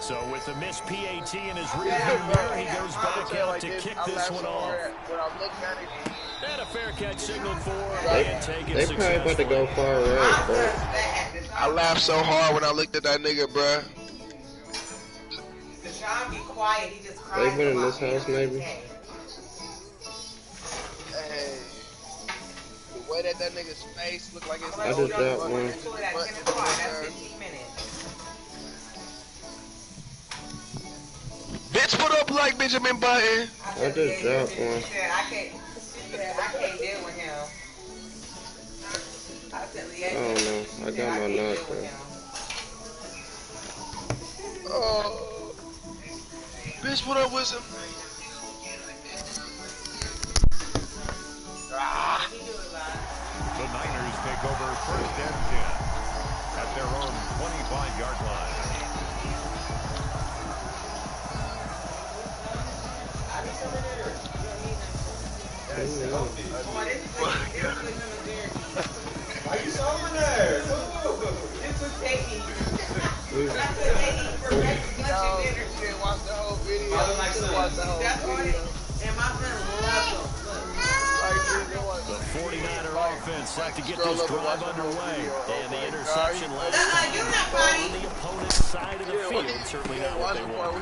So with the missed PAT in his rearview mirror, he goes back out to kick this one off. And a fair catch signaled for. They probably about to go far right, bro. I laughed so hard when I looked at that nigga, bro. They been in this house, maybe. Hey, the way that nigga's face looked like it's. I just dropped one. Bitch, put up like Benjamin Button. I just dropped one. I can't deal with him. I don't know. I got my knock though. Oh, bitch, put up with him. The Niners take over 1st and 10 at their own 25-yard line. Why you so over there? This was taking. Watch the whole video. And my friend loves them. The 49er offense like to get this drive underway. And the interception last on the opponent's side of the field. Certainly not what they want.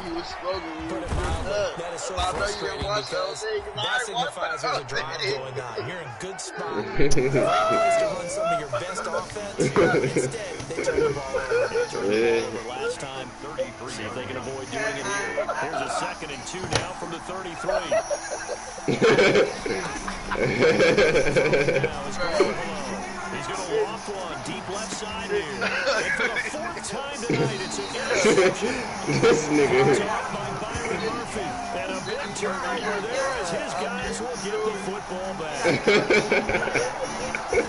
That is so frustrating because that signifies there's a drive going on. You're in a good spot. You're supposed to run some of your best offense. Instead, they turn the ball over. Last time, 33. See if they can avoid doing it here. Here's a 2nd and 2 now from the 33. He's going to loft one deep left side here. And for the 4th time tonight, it's an interception. This nigga. By Byron Murphy. And a big turnover there as his guys will get the football back. The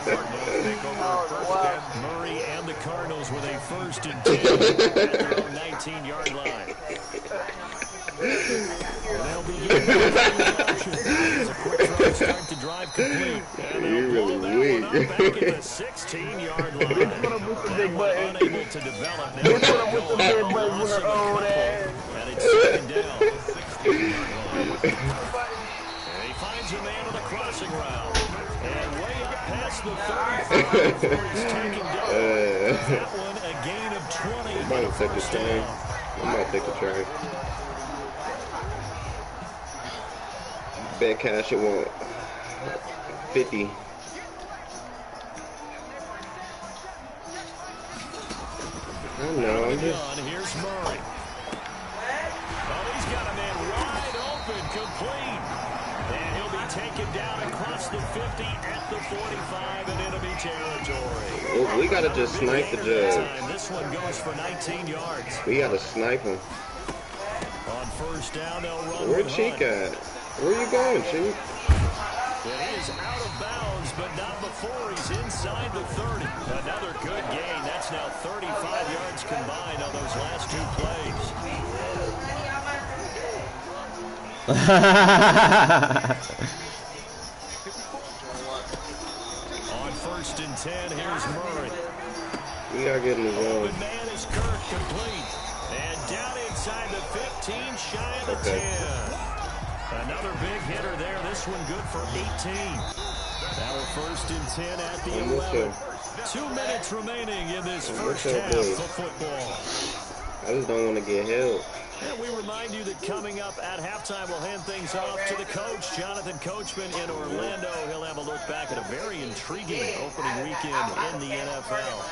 Cardinals take over 1st and Murray and the Cardinals with a 1st and 10 at their own 19-yard line. They'll be as a quick throw start to drive complete. And they'll blow that one up back at the 16-yard line. That one unable to develop. Now and it's 2nd down. And he finds a man on the crossing route. And way up past the 35 before he's taken down. That one a gain of 20. I might take the train. I might take the train. Bet cash it won't. 50. I know, I'm just... Here's Murray. Oh, he's got a man wide open, complete. And he'll be taken down across the 50 at the 45 in enemy territory. Well, we gotta just snipe the judge. This one goes for 19 yards. We gotta snipe him. On 1st down, they'll run. Where Cheek at? Where you going, Cheek? It is out of bounds, but not before he's inside the 30. Another good gain. That's now 35 yards combined on those last 2 plays. On 1st and 10, here's Murray. We gotta get in the zone. Open man is Kirk, complete. And down inside the 15, shy of the 10. Another big hitter there. This one good for 18. Now we're 1st and 10 at the 11. 2 minutes remaining in this first half of football. I just don't want to get held. And we remind you that coming up at halftime, we'll hand things off to the coach, Jonathan Coachman in Orlando. He'll have a look back at a very intriguing opening weekend in the NFL.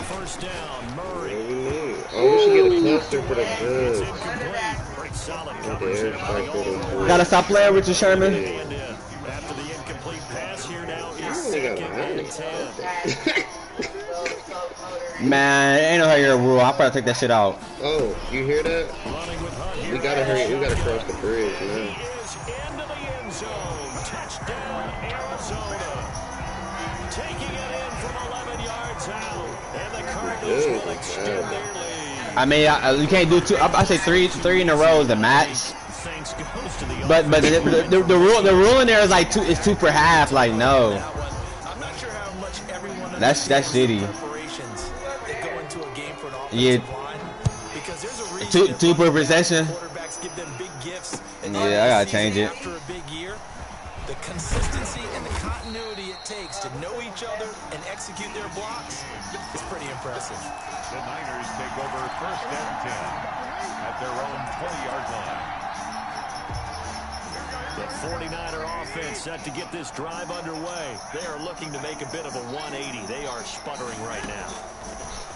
1st down, Murray. Oh, we should get a cluster for the good. Gotta stop playing, Richard Sherman. After the incomplete pass here now is 2nd and 10. Man, ain't no hurry rule. I'll probably take that shit out. Oh, you hear that? We gotta hurry. We gotta cross the bridge, man. He is into the end zone. Touchdown, Arizona. Taking it in from 11 yards out. And the Cardinals will extend their lead. I mean, you can't do two. I say three in a row is the max. But the rule in there is like two per half. Like no. I'm not sure how much everyone That's shitty. Preparations that go into a game for an Yeah. offensive line. Because there's a reason Two per possession. quarterbacks give them big gifts. Yeah, I gotta change it. After a big year, the consistency and the continuity it takes to know each other and execute their blocks is pretty impressive. The Niners take over 1st and 10 at their own 20-yard line. The 49er offense set to get this drive underway. They are looking to make a bit of a 180. They are sputtering right now.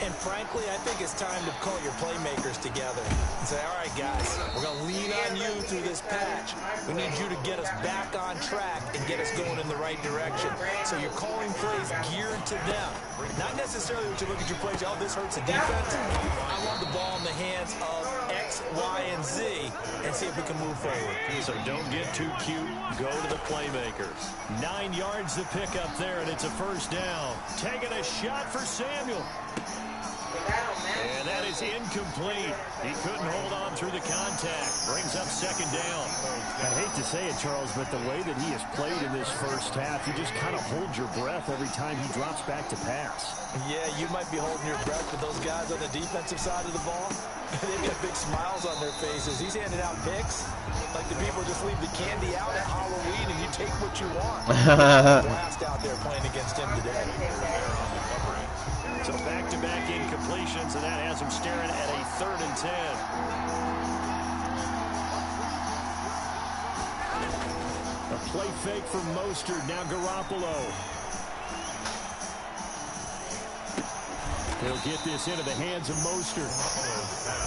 And frankly, I think it's time to call your playmakers together and say, all right, guys, we're going to lean on you through this patch. We need you to get us back on track and get us going in the right direction. So you're calling plays geared to them. Not necessarily what you look at your plays, oh, this hurts the defense. I want the ball in the hands of X, Y, and Z and see if we can move forward. So don't get too cute. Go to the playmakers. 9 yards to pick up there, and it's a first down. Taking a shot for Samuel. And that is incomplete. He couldn't hold on through the contact. Brings up 2nd down. I hate to say it, Charles, but the way that he has played in this first half, you just kind of hold your breath every time he drops back to pass. Yeah, you might be holding your breath, but those guys on the defensive side of the ball, they've got big smiles on their faces. He's handing out picks like the people just leave the candy out at Halloween and you take what you want. Blast out there playing against him today. So back-to-back incompletions, and that has him staring at a 3rd and 10. A play fake from Mostert, now Garoppolo. He'll get this into the hands of Mostert.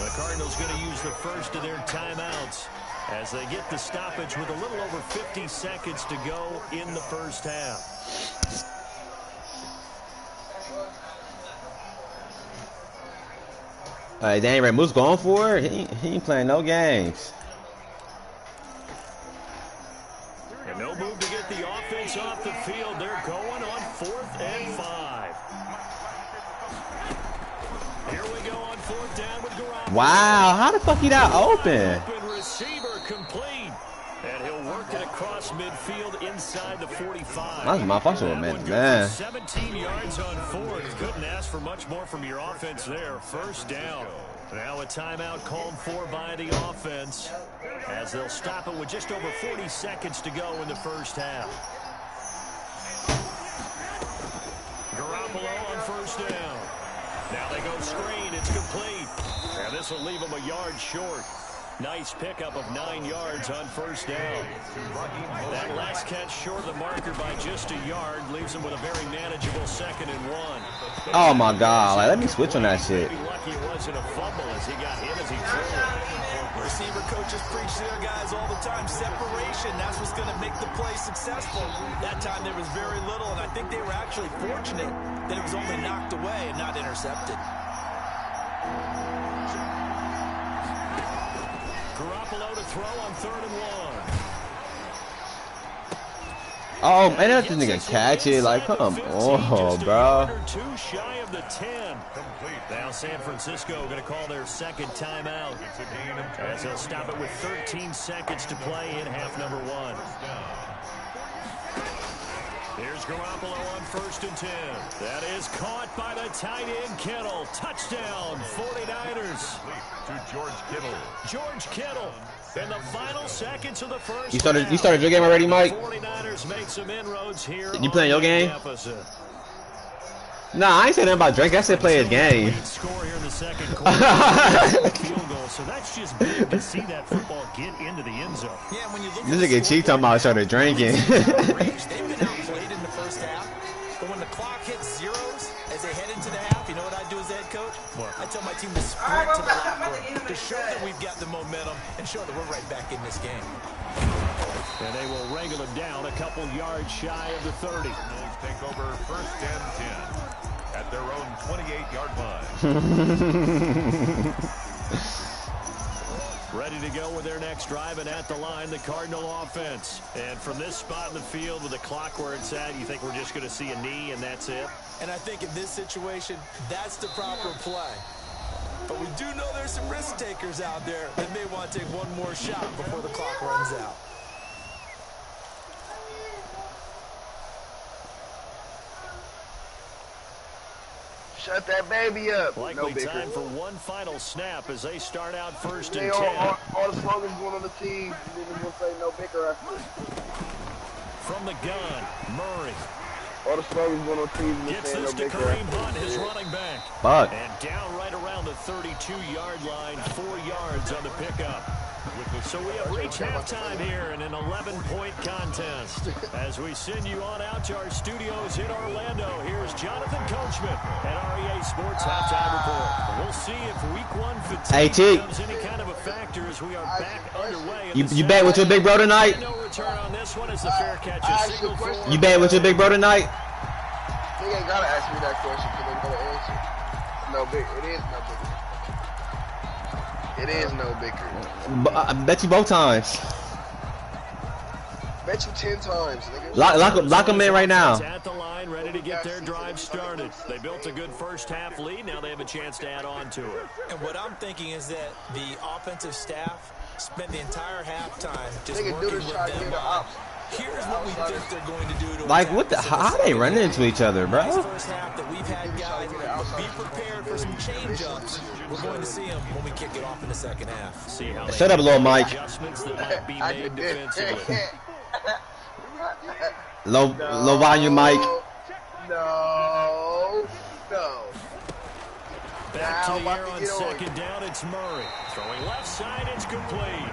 The Cardinals going to use the first of their timeouts as they get the stoppage with a little over 50 seconds to go in the first half. Danny Ramu's going for it. He ain't playing no games. And no move to get the offense off the field. They're going on 4th and 5. Here we go on 4th down with Garoppolo. Wow, how the fuck he that open? Open receiver complete. And he'll work it across midfield inside the 45. That's my first one, man. 17 yards on 4th. Couldn't ask for much more from your offense there. First down. Now a timeout called for by the offense as they'll stop it with just over 40 seconds to go in the first half. Garoppolo on first down. Now they go screen. It's complete. And this will leave them a yard short. Nice pickup of 9 yards on first down. That last catch short of the marker by just a yard leaves him with a very manageable 2nd and 1. Oh my God! Like, let me switch on that shit. Maybe lucky it wasn't a fumble as he got hit as he threw it. Receiver coaches preach to their guys all the time. Separation, that's what's going to make the play successful. That time there was very little, and I think they were actually fortunate that it was only knocked away and not intercepted. Garoppolo to throw on 3rd and 1. Oh man, that nigga catch it. Like, come on, bro. Too shy of the 10. Now San Francisco going to call their 2nd timeout as they'll stop it with 13 seconds to play in half number 1. Here's Garoppolo on 1st and 10. That is caught by the tight end Kittle. Touchdown, 49ers. To George Kittle. George Kittle in the final seconds of the first. You started your game already, Mike? 49ers make some inroads here. You playing your game? Deficit. Nah, I ain't saying nothing about Drake. I said play his game. Score here in the second quarter. Field goal. So that's just big to see that football get into the end zone. Yeah, when you look This nigga Cheek talking about started drinking. they've been outplayed in the first half, but when the clock hits zeros as they head into the half, you know what I do as the head coach? What? I tell my team to sprint to the locker room to show that we've got the momentum and show that we're right back in this game. And they will wrangle him down a couple yards shy of the 30. Cardinals take over 1st and 10 at their own 28-yard line. Ready to go with their next drive, and at the line, the Cardinal offense. And from this spot in the field with the clock where it's at, you think we're just going to see a knee and that's it? And I think in this situation, that's the proper play. But we do know there's some risk takers out there that may want to take one more shot before the clock runs out. Shut that baby up. Likely No time for one final snap as they start out first and They 10. all the slogans going on the team. And then we'll say no bicker. From the gun, Murray. All the slogans going on the team. Gets No this to bicker. Kareem Hunt, his running back. Fuck. And down right around the 32-yard line, 4 yards on the pickup. So we have reached halftime here in an 11-point contest. As we send you on out to our studios in Orlando, here's Jonathan Coachman at REA Sports Halftime Report. We'll see if Week 1 fatigue becomes any kind of a factor as we are back underway. You bet with your big bro tonight? No return on this one as the fair catch is signaled for. You bet with your big bro tonight? They ain't gotta ask me that question because they know the answer. No big. It is no bicker. It is no bicker. I bet you both times. Bet you 10 times, nigga. Lock them in right now. At the line, ready to get their drive started. They built a good first half lead. Now they have a chance to add on to it. And what I'm thinking is that the offensive staff spent the entire halftime just Nigga, working Dooders with try to them get the on, ops. here's what we think they're going to do to Like, attack what the? us in the How they second running half. into each other, bro? Nice first half that we've had guys be prepared for some change-ups. We're going to see them when we kick it off in the second half. See how Shut up, little Mike. adjustments that might be made defensively. Low volume, Mike. No. Back Now to the about air to on get on. second down, it's Murray. Throwing left side, it's complete.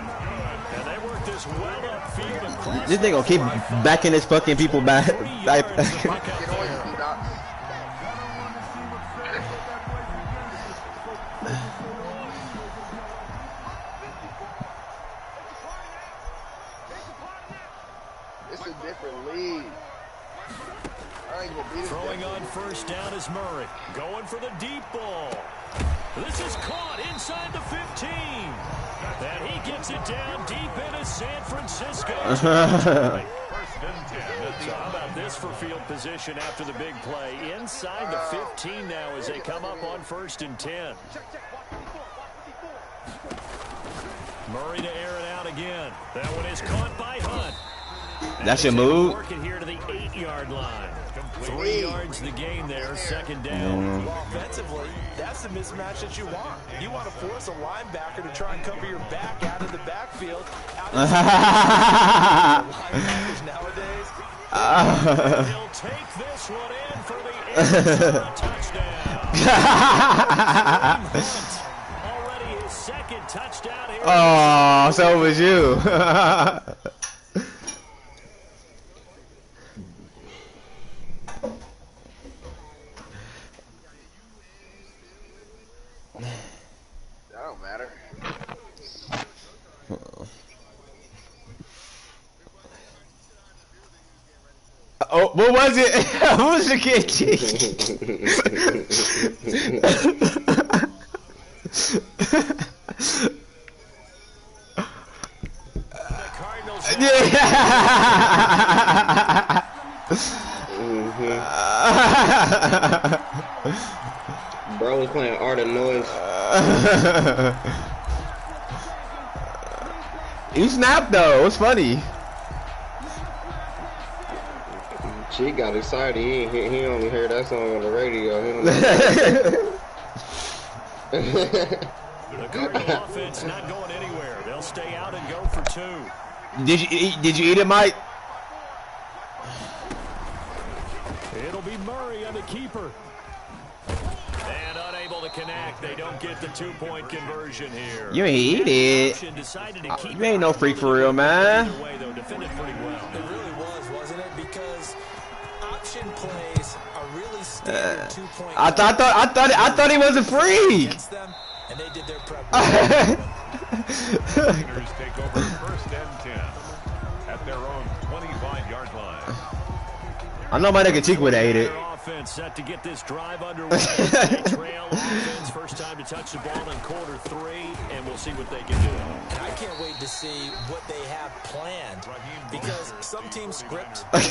And they work this well upfield and cross. This nigga gonna keep backing his fucking people back. Get on, you Doc. It's a different league. I ain't gonna beat it. Throwing on first down is Murray. Going for the deep ball. This is caught inside the 15. And he gets it down deep into San Francisco. So how about this for field position after the big play? Inside the 15 now as they come up on first and 10. Murray to air it out again. That one is caught by Hunt. That's your move? Work it here to the 8-yard line. 3 yards the gain there, second down. Well, offensively, that's the mismatch that you want. You want to force a linebacker to try and cover your back out of the backfield. Linebackers nowadays. He'll take this one in for the touchdown. Already his second touchdown here. Oh, so was you. That don't matter. Oh, what was it? What was the kid? Bro was playing Art of Noise. You snapped though. It was funny. She got excited. He only heard that song on the radio. He don't know. The Cardinal offense not going anywhere. They'll stay out and go for 2. Did you eat it, Mike? It'll be Murray on the keeper. And unable to connect. They don't get the 2-point conversion here. You ain't eat it. You ain't no freak for real, man. Either way, though, defended pretty well. It really was, wasn't it? Because option plays are really standard 2-point. I thought he was a freak. Against them, and they did their prep. Raiders take over first and 10 at their own 25-yard line. I know my nigga Cheek would have ate it. Their offense set to get this drive underway. They trail offense, first time to touch the ball in quarter 3, and we'll see what they can do. And I can't wait to see what they have planned, because some teams script, other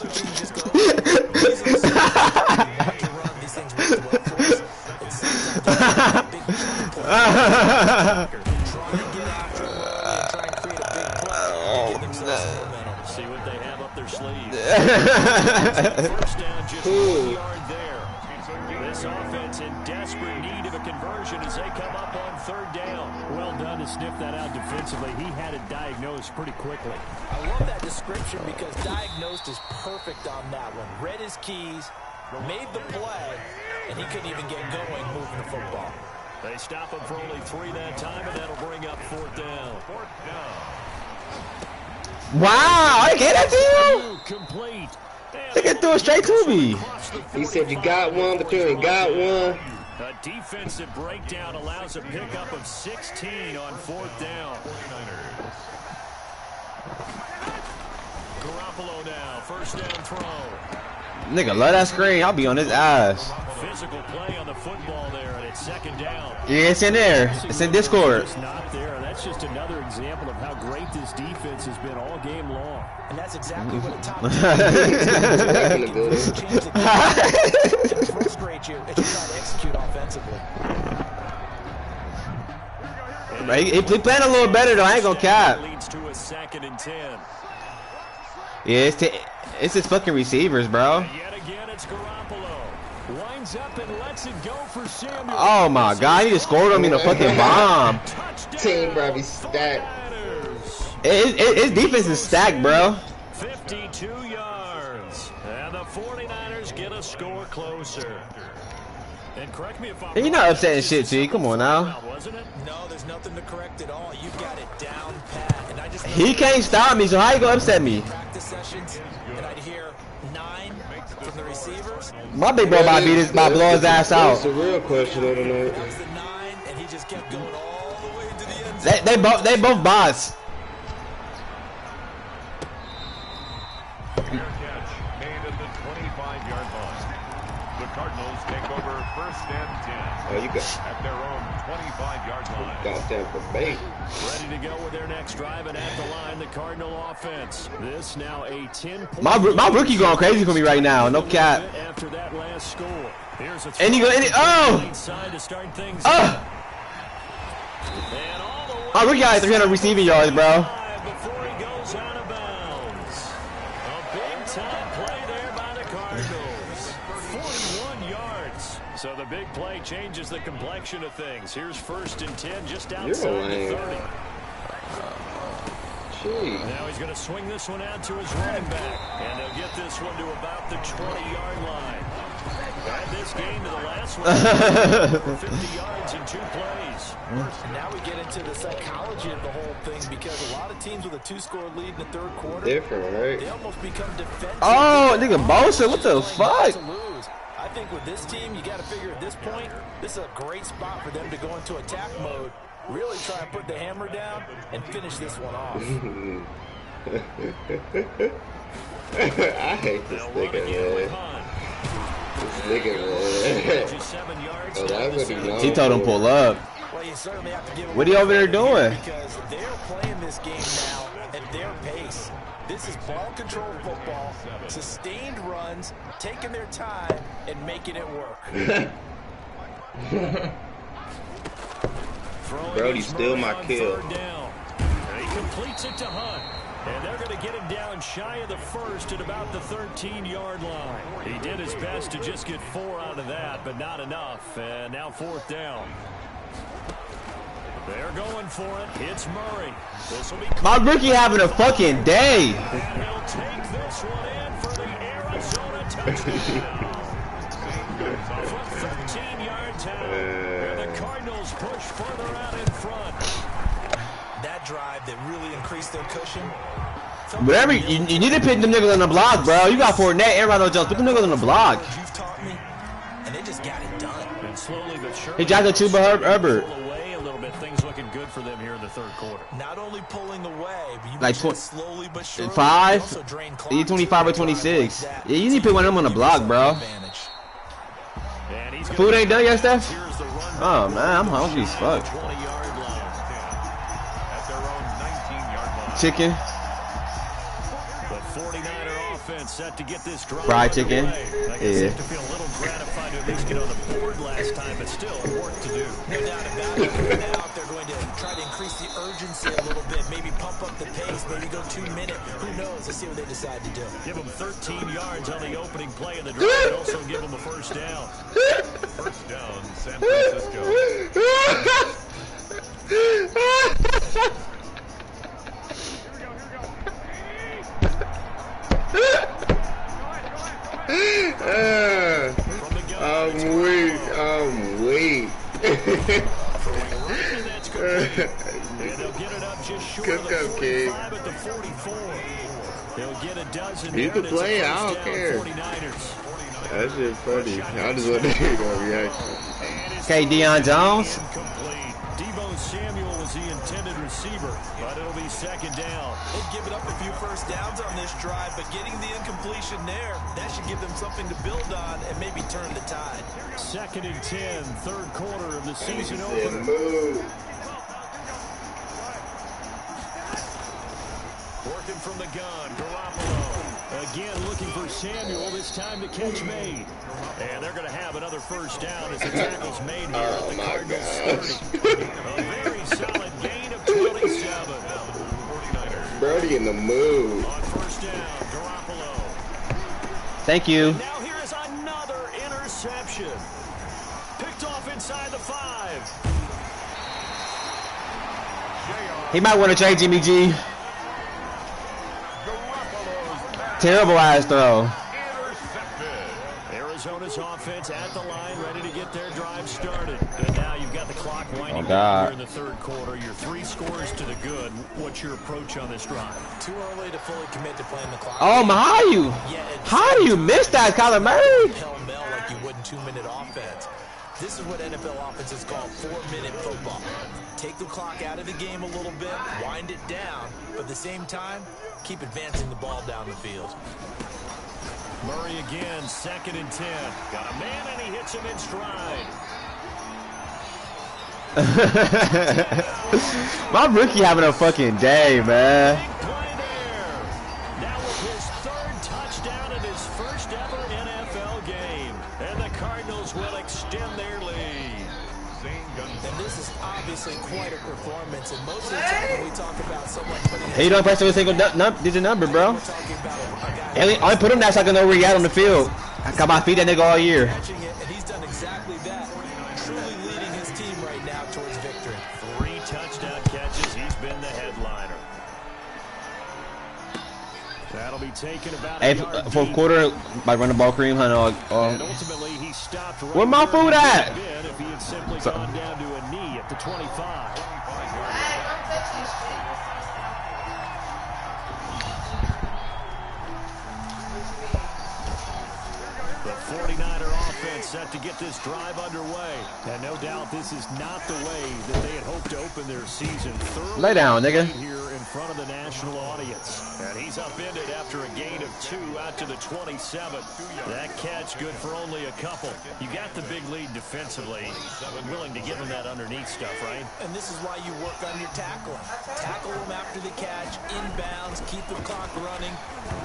teams just go, these are the want to run these things really well for us. And sometimes big try and get after it early and try and create a big play and give themselves some momentum. See what they have up their sleeve. First down, just 1 yard there. This offense in desperate need of a conversion as they come up on third down. Well done to sniff that out defensively. He had it diagnosed pretty quickly. I love that description because diagnosed is perfect on that one. Read his keys, made the play, and he couldn't even get going moving the football. They stop him for only 3 that time, and that'll bring up fourth down. Wow, I gave that to you? Complete. They can throw it straight to me. He said you got one, but you ain't got one. A defensive breakdown allows a pickup of 16 on fourth down. Garoppolo now, first down throw. Nigga, love that screen. I'll be on his ass. Physical play on the football there, and it's second down. Yeah, it's in there. It's in Discord. It's not there. That's just another example of how great this defense has been all game long. And that's exactly what a top and frustrate you if you try to execute offensively. He playing a little better though. I ain't gonna cap. Leads to a 2nd and 10. Yeah, it's his fucking receivers, bro. Yet again, it's Garoppolo. Winds up and lets it go for Samuel. Oh my god, he just scored on me in a fucking bomb. Team probably stacked. His defense is stacked, bro. 52 yards. And the 49ers get a score closer. And correct me if I'm You're not upsetting shit, T. Come on now. Wasn't it? No, there's nothing to correct at all. You've got it down pat. And I just He can't stop me, so how you gonna upset me? practice sessions, and I'd hear 9 from the receivers. My big bro might blow his ass out. That's the real question of the night. That was the 9, and he just kept going all the way into the end zone. They both bots. Fair catch made at the 25-yard line. The Cardinals take over first and 10 Oh, you got at their own 25-yard line. goddamn for bait. Ready to go with their next drive, and at the line, the Cardinal offense. This now a 10-point. My rookie going crazy for me right now. No cap. After that last score. Here's a And he go. Oh. inside to start things. Oh. And all the way My rookie got 300 receiving yards, bro. before he goes out of bounds. A big-time play there by the Cardinals. 41 yards. So the big play changes the complexion of things. Here's first and 10 just outside the 30. Jeez. Now he's going to swing this one out to his running back. And they'll get this one to about the 20-yard line. Add this game to the last one. 50 yards in 2 plays. Now we get into the psychology of the whole thing because a lot of teams with a 2-score lead in the third quarter, Different, right? they almost become defensive. Oh, nigga, Bosa, what the fuck? To lose. I think with this team, you got to figure at this point, this is a great spot for them to go into attack mode, really try and put the hammer down and finish this one off. I hate this nigga, man. This nigga, man. Oh, that's what he knows. He told him pull up. Well, you certainly have to give What are you over there doing? because they're playing this game now at their pace. This is ball control football, sustained runs, taking their time and making it work. Brody's still my kill. He completes it to Hunt. And they're going to get him down shy of the first at about the 13-yard line. He did his best to just get 4 out of that, but not enough. And now fourth down. They're going for it. It's Murray. This will be My rookie having a fucking day. and he'll take this one in for the Arizona touchdown. From 13 yards out, and the Cardinals push further out in front. That drive that really increased their cushion. Whatever, you need to put them niggas on the block, bro. You got Fournette and Ronald Jones. Put them niggas on the block. You've taught me, and they just got it done. And slowly but surely, He jacked the Chuba Herbert. pull away a little bit. Things looking good for them here in the third quarter. Not only pulling away, but you Like slowly but surely. 5, also drain clock. you 25 or 26. Yeah, you need to put one of them on the block, bro. Advantage. And he's Food ain't done yet, Steph? Here's the run. Oh man, I'm hungry as fuck. 20-yard line. At their own 19-yard line. Chicken, The 49er offense set to get this drive fried chicken. underway. I guess they Yeah. have to feel a little gratified to at least get on the board last time, but still work to do. No doubt about it. Now if they're going to try to increase the urgency a little bit, maybe pump up the pace, maybe go 2-minute. Who knows? Let's see what they decide to do. Give them 13 yards on the opening play of the drive, and also give them a first down. First down, San Francisco. I'm weak. Good go, kid. He's the player. I don't care. That shit funny. I just want to hear your reaction. Okay, Deion Jones. Samuel was the intended receiver, but it'll be second down. They've given up a few first downs on this drive, but getting the incompletion there, that should give them something to build on and maybe turn the tide. Second and 10, third quarter of the season opener. Working from the gun, Garoppolo. Again looking for Samuel, this time the catch made. And they're going to have another first down as the tackle's made here at the Cardinals 30. A very solid gain of 27. Brody in the mood. On first down, Garoppolo. Thank you. And now here is another interception. Picked off inside the 5. He might want to trade Jimmy G. Terrible ass throw. Arizona's offense at the line, ready to get their drive started. And now you've got the clock winding down here in the third quarter. Your 3 scores to the good. What's your approach on this drive? Too early to fully commit to playing the clock. Oh my, how do you miss that, Kyler Murray? Pell-mell like you would in 2-minute offense. This is what NFL offenses call 4-minute football. Take the clock out of the game a little bit, wind it down, but at the same time, keep advancing the ball down the field. Murray again, second and 10. Got a man and he hits him in stride. My rookie having a fucking day, man. Big play there. Now with his 3rd touchdown in his first ever NFL game. And the Cardinals will extend their lead. And this is obviously quite a performance. And most of the time when we talk about someone putting... He don't press every single digit number, bro. I put him that so I can know where he at on the field. I got my feet that nigga all year. And he's done exactly that. Truly leading his team right now towards victory. 3 touchdown catches. He's been the headliner. That'll be taken about Hey, fourth quarter, by running ball cream, honey. And ultimately, he stopped right where my food at? if he had simply gone down to a knee at the 25. The 49er offense set to get this drive underway. And no doubt this is not the way that they had hoped to open their season. Lay down, nigga. Here in front of the national audience. And he's upended after a gain of 2 out to the 27. That catch good for only a couple. You got the big lead defensively. Willing to give him that underneath stuff, right? And this is why you work on your tackling. Tackle him after the catch, inbounds, keep the clock running.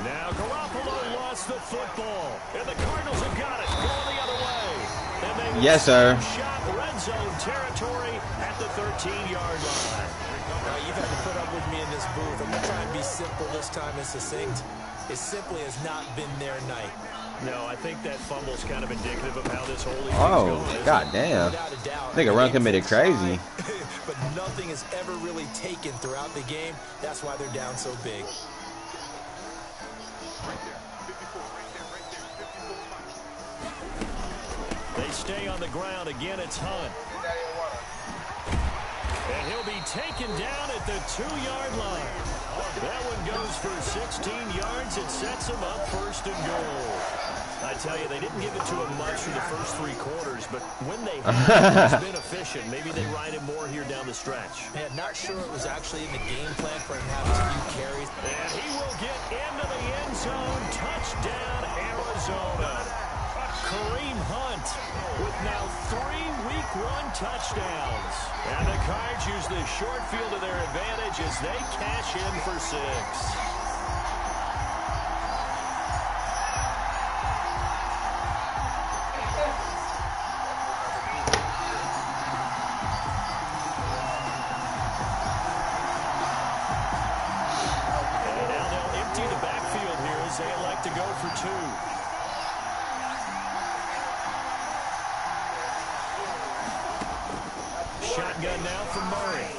Now Garoppolo lost the football. And the Cardinals have got it. Going the other way. And they yes, sir. Shot red zone territory at the 13-yard line. You've had to put up with me in this booth. I'm going to try and be simple this time and succinct. It simply has not been their night. No, I think that fumble's kind of indicative of how this whole league Oh, is going. god damn. Nigga run committed crazy. But nothing is ever really taken throughout the game. That's why they're down so big. They stay on the ground. Again, it's Hunt. And he'll be taken down at the 2-yard line. That one goes for 16 yards. It sets him up first and goal. I tell you, they didn't give it to him much for the first 3 quarters, but when they have, he's been efficient. Maybe they ride him more here down the stretch. Man, not sure it was actually in the game plan for him having a few carries. And he will get into the end zone. Touchdown, Arizona. Kareem Hunt with now 3 Week 1 touchdowns. And the Cards use the short field to their advantage as they cash in for 6. And now they'll empty the backfield here as they elect to go for 2. shotgun now from Murray.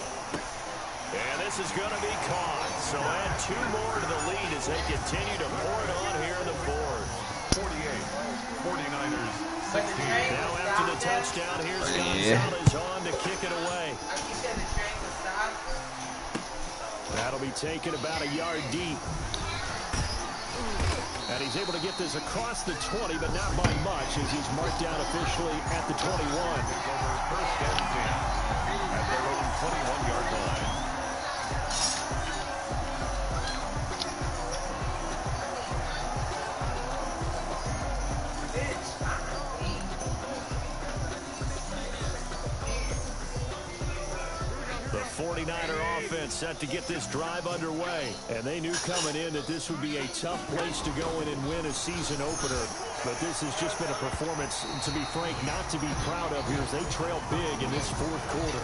And this is going to be caught. So add 2 more to the lead as they continue to pour it on here in the fourth. 48, 49ers, 16. Now after the touchdown, here's Gonzalez on to kick it away. That'll be taken about a yard deep. And he's able to get this across the 20, but not by much as he's marked down officially at the 21. First and 10 at their own 21-yard line. The 49er offense set to get this drive underway. And they knew coming in that this would be a tough place to go in and win a season opener. But this has just been a performance, to be frank, not to be proud of here as they trail big in this fourth quarter.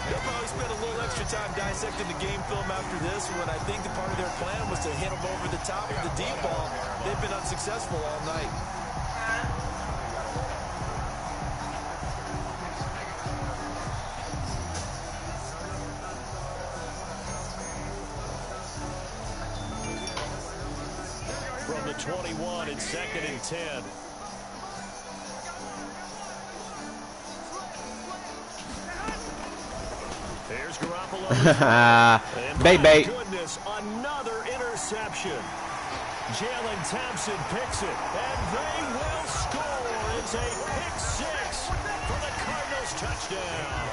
They'll probably spend a little extra time dissecting the game film after this when I think the part of their plan was to hit them over the top of the deep ball. They've been unsuccessful all night. From the 21, it's 2nd and 10. Here's Garoppolo. Bait. Goodness, another interception. Jalen Thompson picks it, and they will score. It's a pick 6 for the Cardinals touchdown.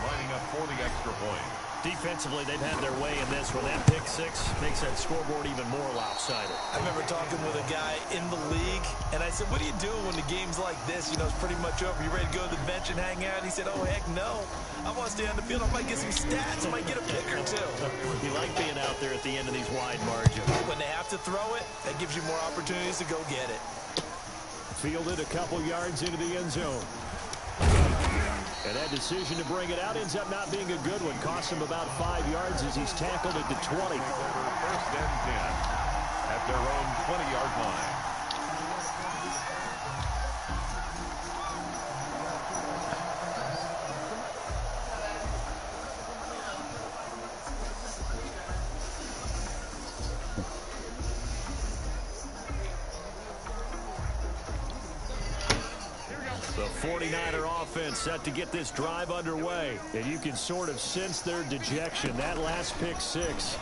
Lining up for the extra point. Defensively, they've had their way in this one. That pick 6 makes that scoreboard even more lopsided. I remember talking with a guy in the league, and I said, what do you do when the game's like this? You know, it's pretty much over. You ready to go to the bench and hang out? He said, oh, heck no. I want to stay on the field. I might get some stats. I might get a pick or 2. You like being out there at the end of these wide margins. When they have to throw it, that gives you more opportunities to go get it. Fielded a couple yards into the end zone. And that decision to bring it out ends up not being a good one. Costs him about 5 yards as he's tackled at the 20. First and 10 at their own 20-yard line. The 49er offense set to get this drive underway. And you can sort of sense their dejection. That last pick 6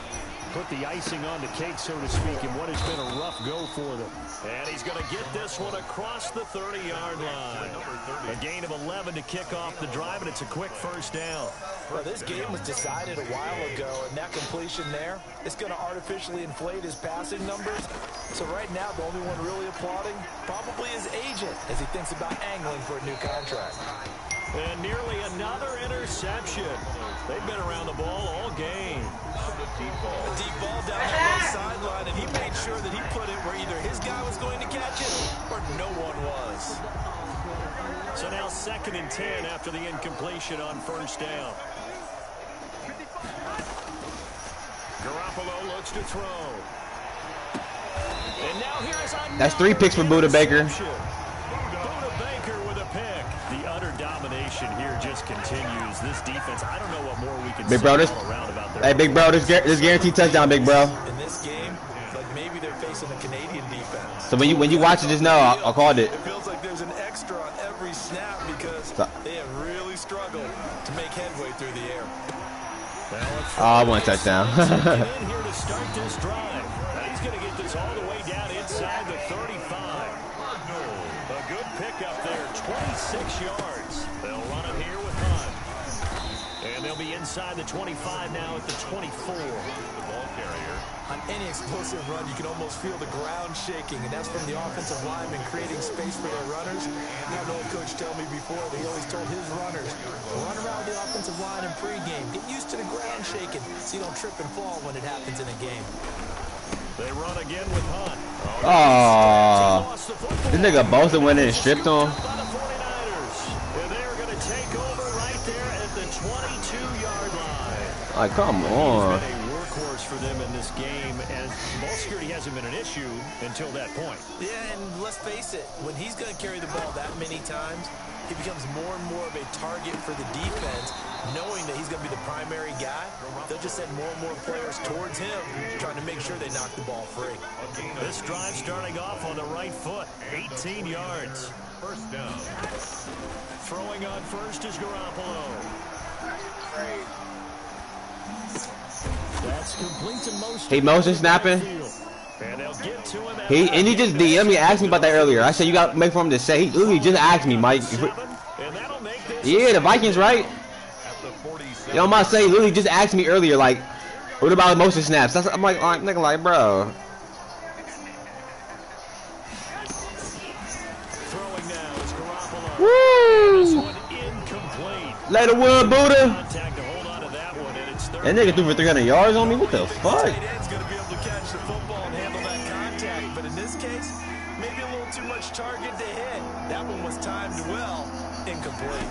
put the icing on the cake, so to speak, in what has been a rough go for them. And he's going to get this one across the 30-yard line. A gain of 11 to kick off the drive, and it's a quick first down. Well, this game was decided a while ago, and that completion there, it's going to artificially inflate his passing numbers. So right now, the only one really applauding probably his agent as he thinks about angling for a new contract. And nearly another interception. They've been around the ball all game. A deep ball down that left sideline, and he made sure that he put it where either his guy was going to catch it or no one was. So now 2nd and 10 after the incompletion on first down. Garoppolo looks to throw. And now here's another. That's 3 picks for Buda Baker. Buda Baker with a pick. The utter domination here just continues. This defense, I don't know what more we can big say bro, this, all around about their hey, big bro, this guaranteed touchdown, big bro. In this game, it's like maybe they're facing a Canadian defense. So when you watch it just now, I called it. It feels like there's an extra on every snap because they have really struggled to make headway through the air. Oh, 1 touchdown. in here to start this drive. And he's going to get this all the way down inside the 35. A good pickup there, 26 yards. They'll run it here with Hunt. And they'll be inside the 25 now at the 24. The ball carrier. On any explosive run, you can almost feel the ground shaking, and that's from the offensive lineman creating space for their runners. I had an old coach tell me before that he always told his runners, run around the offensive line in pregame. Get used to the ground shaking so you don't trip and fall when it happens in a game. They run again with Hunt. Oh, this nigga Bosa went in and stripped on. By the 49ers. And they're going to take over right there at the 22-yard line. Like, come on. He's been a workhorse for them in this game, and ball security hasn't been an issue. until that point. Yeah, and let's face it, when he's going to carry the ball that many times, he becomes more and more of a target for the defense, knowing that he's going to be the primary guy. They'll just send more and more players towards him, trying to make sure they knock the ball free. This drive starting off on the right foot, 18 yards. First down. Throwing on first is Garoppolo. That's complete to most. He motion snapping. And they'll get to him. And he just DM'd me, asked me about that earlier. I said you got to make for him to say. He literally just asked me, Mike. Yeah, the Vikings, right? You know, I'm about to say, literally just asked me earlier, like, what about motion snaps? I'm like, nigga, like, bro. Woo! Later, Wood Buddha. That nigga threw for 300 yards on me. What the fuck? Tight end's going to be able to catch the football and handle that contact, but in this case, maybe a little too much target to hit. That one was timed well, incomplete.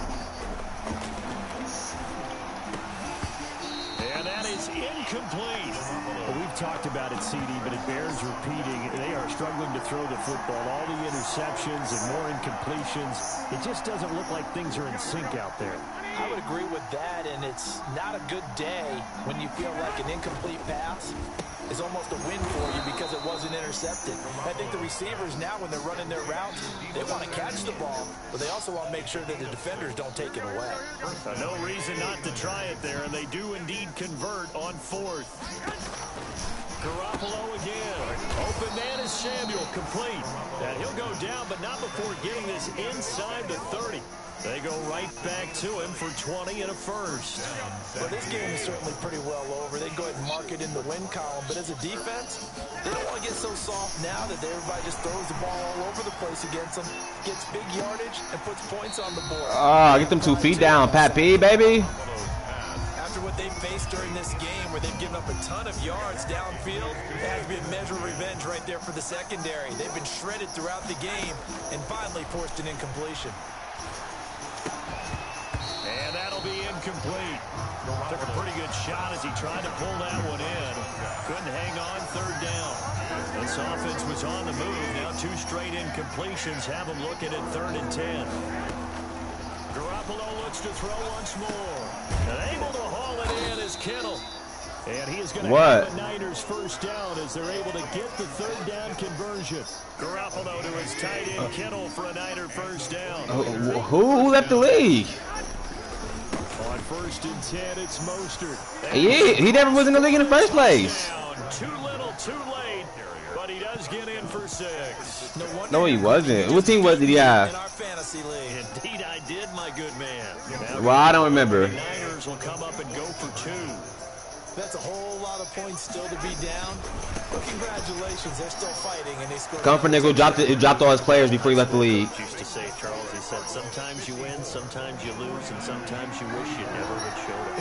And that is incomplete. Well, we've talked about it, CD, but it bears repeating. They are struggling to throw the football. All the interceptions and more incompletions. It just doesn't look like things are in sync out there. I would agree with that, and it's not a good day when you feel like an incomplete pass is almost a win for you because it wasn't intercepted. I think the receivers now, when they're running their routes, they want to catch the ball, but they also want to make sure that the defenders don't take it away. No reason not to try it there, and they do indeed convert on fourth. Garoppolo again. Open man is Samuel, complete. And he'll go down, but not before getting this inside the 30. They go right back to him for 20 and a first. Well, this game is certainly pretty well over. They go ahead and mark it in the win column. But as a defense, they don't want to get so soft now that everybody just throws the ball all over the place against them, gets big yardage, and puts points on the board. Oh, get them 2 feet down, Pat P, baby. After what they've faced during this game where they've given up a ton of yards downfield, it has to be a measure of revenge right there for the secondary. They've been shredded throughout the game and finally forced an incompletion. And that'll be incomplete. Took a pretty good shot as he tried to pull that one in. Couldn't hang on, third down. This offense was on the move. Now 2 straight incompletions have them looking at 3rd and 10. Garoppolo looks to throw once more. And able to haul it in is Kittle. And he is going to have the Niners first down as they're able to get the 3rd down conversion. Garoppolo to his tight end Kittle for a Niner first down. Who left the league? On 1st and 10, it's Mostert. He never was in the league in the first place. Too little, too late, but he does get in for 6. No, he wasn't. What team was it? Yeah. In our fantasy league. Indeed, I did, my good man. Well, I don't remember. The Niners will come up and go for 2. That's a whole lot of points still to be down. But congratulations, they're still fighting, and they scored. Comfort Nickel dropped all his players before he left the league. Used to say, Charles, he said, sometimes you win, sometimes you lose, and sometimes you wish you never would show up.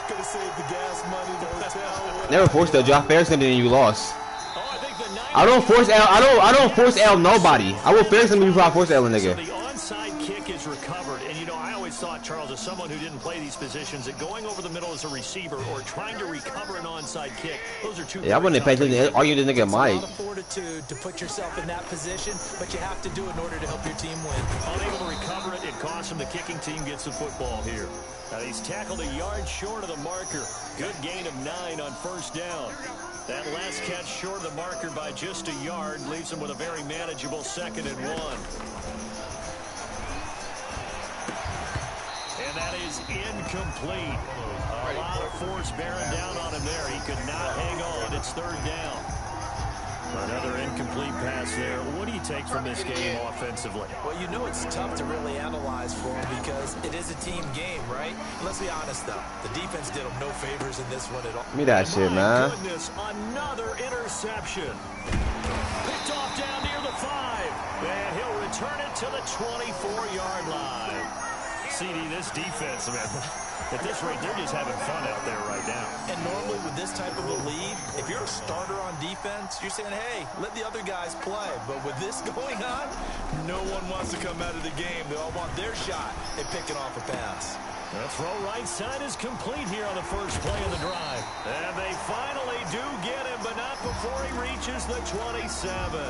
Could have saved the gas money, the hotel. Never forced L. Drop fair something and you lost. Oh, I think the Niners. I don't force L. I don't force L nobody. I will fair something before I force L a nigga. So the onside kick is recovered, and you know I always thought, Charles, as someone who didn't play these positions, that going over the middle as a receiver or trying to recover an onside kick, those are 2. Yeah, I wouldn't pay attention. Argue the nigga Mike. A lot of fortitude to put yourself in that position, but you have to do it in order to help your team win. Unable to recover it, it costs him. The kicking team gets the football here. Now he's tackled a yard short of the marker. Good gain of 9 on 1st down. That last catch short of the marker by just a yard leaves him with a very manageable 2nd and 1. And that is incomplete. A lot of force bearing down on him there. He could not hang on. It's 3rd down. Another incomplete pass there. What do you take from this game offensively? Well, you know it's tough to really analyze for him because it is a team game, right? Let's be honest, though. The defense did him no favors in this one at all. Give me that shit, man. Goodness, another interception. Picked off down near the 5. And he'll return it to the 24-yard line. CD, this defense, man, at this rate, they're just having fun out there right now. And normally with this type of a lead, if you're a starter on defense, you're saying, hey, let the other guys play. But with this going on, no one wants to come out of the game. They all want their shot at picking off a pass. The throw right side is complete here on the first play of the drive. And they finally do get him, but not before he reaches the 27.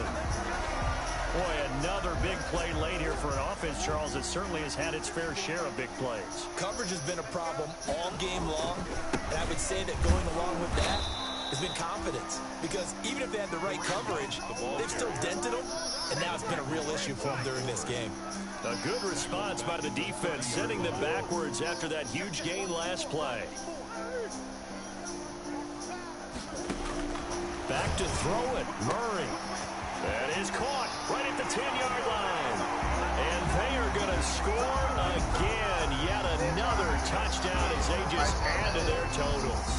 Boy, another big play late here for an offense, Charles, that certainly has had its fair share of big plays. Coverage has been a problem all game long, and I would say that going along with that has been confidence. Because even if they had the right coverage, they've still dented them, and now it's been a real issue for them during this game. A good response by the defense, sending them backwards after that huge gain last play. Back to throw it, Murray. That is caught right at the 10-yard line. And they are going to score again. Yet another touchdown as they just add to their totals.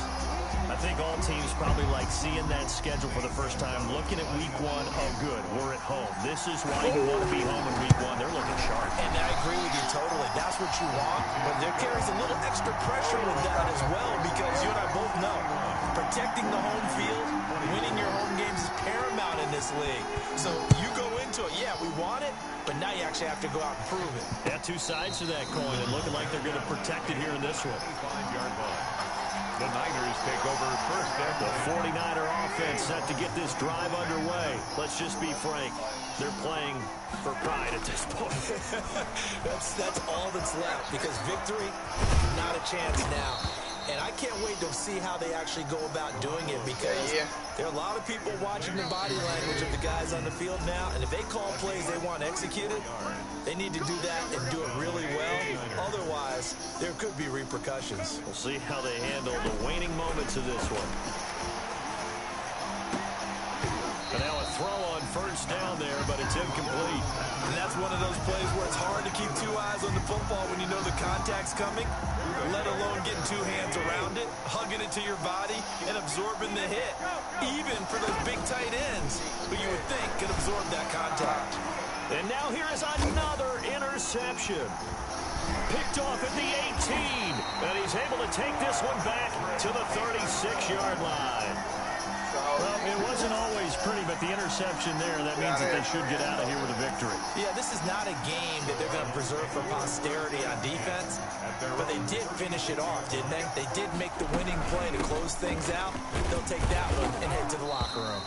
I think all teams probably like seeing that schedule for the first time, looking at week one. Oh, good, we're at home. This is why you want to be home in week one. They're looking sharp. And I agree with you totally. That's what you want. But there carries a little extra pressure with that as well, because you and I both know protecting the home field, winning your home games is paramount in this league. So you go into it, yeah, we want it, but now you actually have to go out and prove it. Yeah, two sides to that coin, and looking like they're going to protect it here in this one. 5-yard line. The Niners take over first down. The 49er offense set to get this drive underway. Let's just be frank. They're playing for pride at this point. That's all that's left, because victory, not a chance now. And I can't wait to see how they actually go about doing it, because there are a lot of people watching the body language of the guys on the field now, and if they call plays they want executed, they need to do that and do it really well. Otherwise, there could be repercussions. We'll see how they handle the waning moments of this one. And now a throw on first down there, but it's incomplete. And that's one of those plays where it's hard to keep two eyes on the football when you know the contact's coming, let alone getting two hands around it, hugging it to your body, and absorbing the hit. Even for those big tight ends, who you would think could absorb that contact. And now here is another interception. Picked off at the 18. And he's able to take this one back to the 36-yard line. Well, it wasn't always pretty, but the interception there, that means that they should get out of here with a victory. Yeah, this is not a game that they're going to preserve for posterity on defense, but they did finish it off, didn't they? They did make the winning play to close things out. They'll take that one and head to the locker room.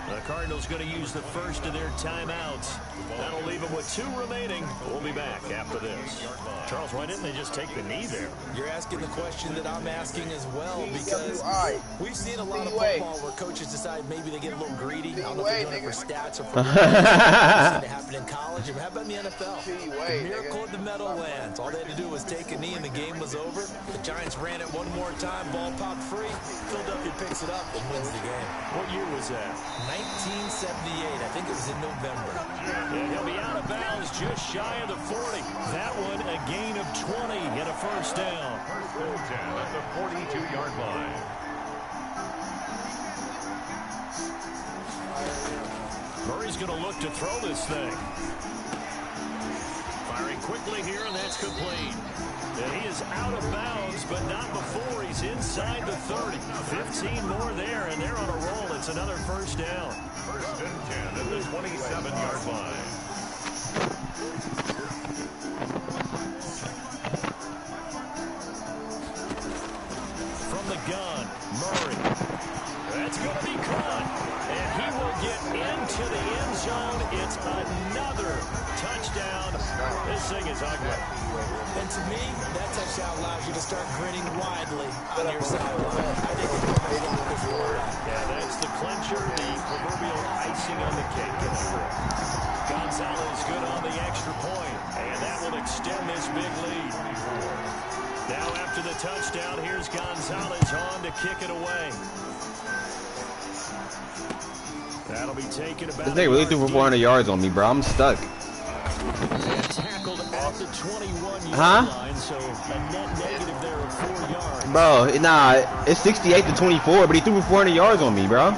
The Cardinals going to use the first of their timeouts. That'll leave them with 2 remaining. We'll be back after this. Charles, why didn't they just take the knee there? You're asking the question that I'm asking as well, because we've seen a lot of football where coaches decide maybe they get a little greedy. I don't know if they're doing it for stats or for we've seen it happen in college. How about in the NFL? The miracle of the Meadowlands. All they had to do was take a knee and the game was over. The Giants ran it one more time, ball popped free. Philadelphia picks it up and wins the game. What year was that? 1978. I think it was in November. Yeah, he'll be out of bounds just shy of the 40. That one a gain of 20 and a first down. First and 10 at the 42-yard line. Murray's going to look to throw this thing. Firing quickly here, and that's complete. And he is out of bounds, but not before he's inside the 30. 15 more there, and they're on a roll. It's another first down. First and 10 at the 27-yard line. From the gun, Murray. That's going to be caught, and he will get into the end zone. It's another touchdown. This thing is ugly. And to me, that touchdown allows you to start grinning widely on your sideline. I think it's yeah, that's the clincher, the proverbial icing on the cake. Gonzalez good on the extra point, and that will extend this big lead. Now after the touchdown, here's Gonzalez on to kick it away. That'll be taken about. This nigga really threw for 400 yards on me, bro. I'm stuck. Tackled at the 21-yard line, so a net negative there of 4 yards. Bro, nah, it's 68-24, but he threw for 400 yards on me, bro.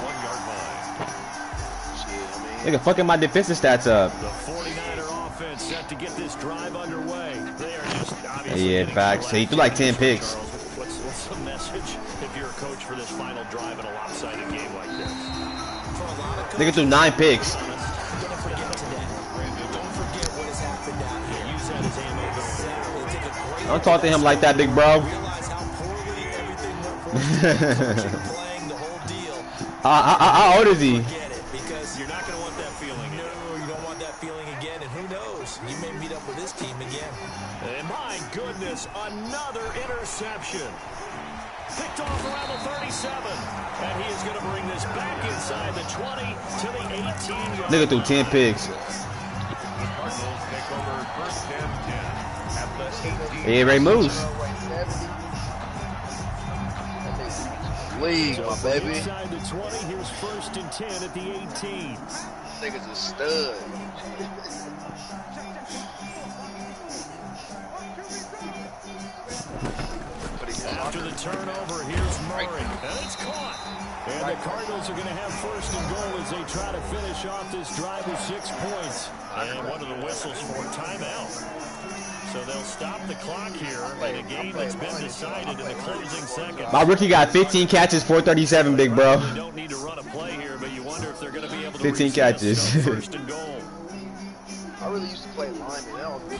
Nigga, fucking my defensive stats up. The 49er offense set to get this drive underway. They are just obviously. Yeah, facts. He threw like 10 picks. What's the message if you're a coach for this final drive in a lopsided game like this? Nigga threw 9 picks. Don't forget what has happened out here. Use that as ammo. Take a Don't talk to him like that, big bro. Realize how poorly everything went for him. Playing the whole deal. How old is he? Get it, because you're not going to want that feeling. No, you don't want that feeling again. And who knows? You may meet up with this team again. And my goodness, another interception. Picked off around the 37. And he is going to bring this back inside the 20 to the 18. Nigga threw 10 picks. Cardinals take over first and 10 at the 18. He ain't ready moves. League, my baby. Inside the 20, here's first and 10 at the 18. Nigga's a stud. After the turnover, here's Murray. And it's caught. And the Cardinals are going to have first and goal as they try to finish off this drive with 6 points. And one of the whistles for timeout. So they'll stop the clock here in a game that's been decided in the closing seconds. My rookie got 15 catches, 437, big bro. They don't need to run a play here, but you wonder if they're going to be able to 15 catches. first and goal. I really used to play lineman. That was good.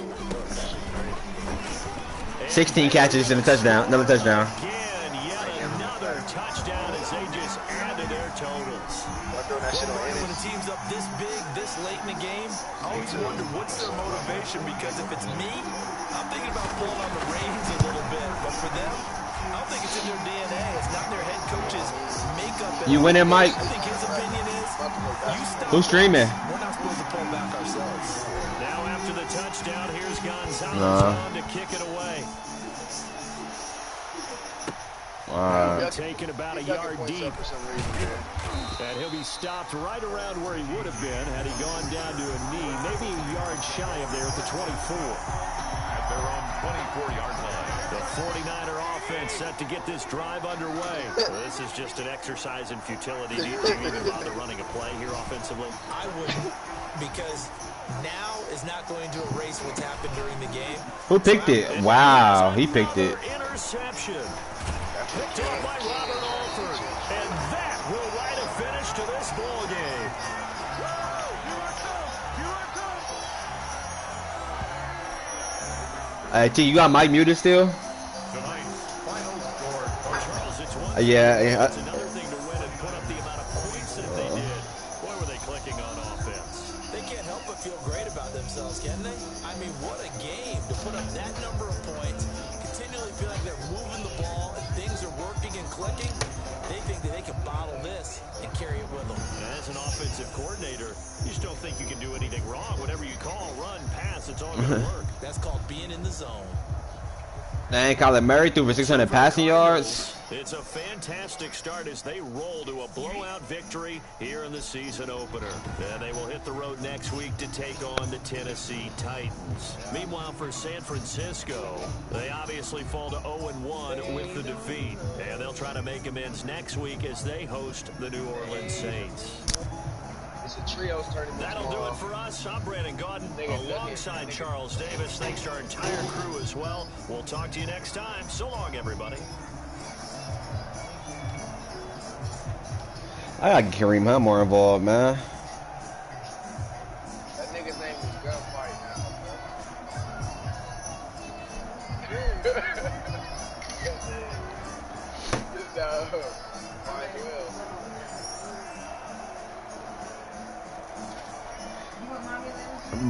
16 catches and a touchdown. Another touchdown. Again, yet another touchdown as they just add to their totals. When a team's up this big, this late in the game, I always wonder what's their motivation, because if it's me, I'm thinking about pulling on the reins a little bit. But for them, I don't think it's in their DNA. It's not their head coach's makeup. You winning, Mike? I think his opinion is, you stop. Who's streaming? We're not supposed to pull back ourselves. Now after the touchdown, here's Gonzalez on to kick it away. Taken about a yard deep. And he'll be stopped right around where he would have been had he gone down to a knee, maybe a yard shy of there at the 24. At their own 24-yard line. The 49er offense set to get this drive underway. This is just an exercise in futility. Do you even bother running a play here offensively? I wouldn't, because now is not going to erase what's happened during the game. Who picked it? Wow, he picked it. Interception. Picked off by Robert Alford. And that will write a finish to this ball game. Hey, T, you got Mike muted still? Tonight's final score. Charles, it's one. Yeah. It's another thing to win and put up the amount of points that they did. Boy, were they clicking on offense. They can't help but feel great about themselves, can they? I mean, what a game to put up that number of points, continually feel like they're moving the ball and things are working and clicking. They think that they can bottle this and carry it with them. As an offensive coordinator, you just don't think you can do anything wrong. Whatever you call, run, pass, it's all going to work. That's called being in the zone. Dang, Kyler Murray threw for 600 passing yards. It's a fantastic start as they roll to a blowout victory here in the season opener. And they will hit the road next week to take on the Tennessee Titans. Meanwhile, for San Francisco, they obviously fall to 0-1 with the defeat. And they'll try to make amends next week as they host the New Orleans Saints. It's a trios tournament. That'll do it for us. I'm Brandon Gaudin alongside Charles Davis. Thanks to our entire crew as well. We'll talk to you next time. So long, everybody. I got Kareem Hunt more involved, man. That nigga's name is Gunfight now.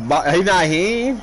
But he not him.